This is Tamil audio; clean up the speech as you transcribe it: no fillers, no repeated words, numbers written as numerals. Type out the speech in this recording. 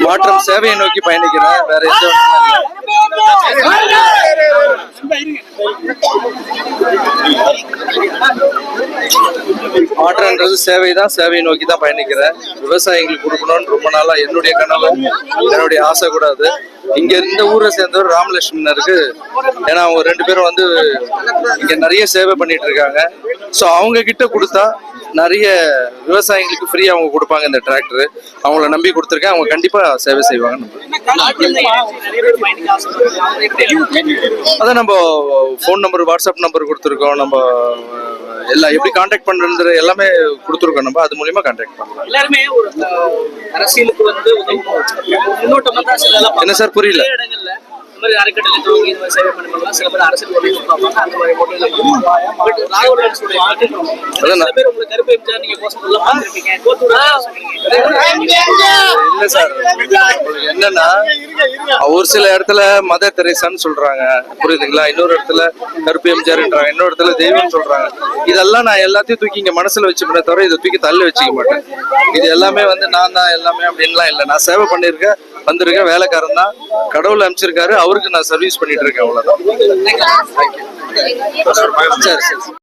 மாற்றம் சேவையை நோக்கி பயணிக்கிறேன். வேற எந்த மாற்றம்ன்றது சேவை தான். சேவையை நோக்கி தான் பயணிக்கிறேன். விவசாயிகளுக்கு கொடுக்கணும்னு ரொம்ப நாளா என்னுடைய கனவு, என்னுடைய ஆசை கூட அது. இங்க இந்த ஊரை சேர்ந்தவர் ராமலட்சுமணருக்கு. ஏன்னா அவங்க 2 பேரும் வந்து இங்க நிறைய சேவை பண்ணிட்டு இருக்காங்க. ஸோ அவங்க கிட்ட கொடுத்தா நிறைய விவசாயிகளுக்கு ஃப்ரீயா அவங்க கொடுப்பாங்க இந்த டிராக்டர். அவங்கள நம்பி கொடுத்துருக்கேன். அவங்க கண்டிப்பா சேவை செய்வாங்க. அதான் நம்ம ஃபோன் நம்பர், வாட்ஸ்அப் நம்பர் கொடுத்துருக்கோம். நம்ம எல்லாம் எப்படி கான்டாக்ட் பண்றது எல்லாமே கொடுத்துருக்கோம். நம்ம அது மூலியமா கான்டாக்ட் பண்ணலாம். எல்லாருமே ஒரு அரசியலுக்கு வந்து என்ன சார் புரியல? என்னன்னா ஒரு சில இடத்துல மதர் தெரேசான்னு சொல்றாங்க, புரியுதுங்களா? இன்னொரு இடத்துல கருப்பு எம்ஜிஆர்ன்றாங்க, இன்னொரு இடத்துல தெய்வம்னு சொல்றாங்க. இதெல்லாம் நான் எல்லாத்தையும் தூக்கி இங்க மனசுல வச்சுப்பேனே தவிர இதை தூக்கி தள்ளி வச்சுக்க மாட்டேன். இது எல்லாமே வந்து நான் தான் எல்லாமே அப்படின்லாம் இல்லை. நான் சேவை பண்ணிருக்கேன், வந்திருக்கேன், வேலைக்காரன் தான். கடவுள் அமைச்சிருக்காரு, அவருக்கு நான் சர்வீஸ் பண்ணிட்டு இருக்கேன். அவ்வளவுதான். சரி சரி.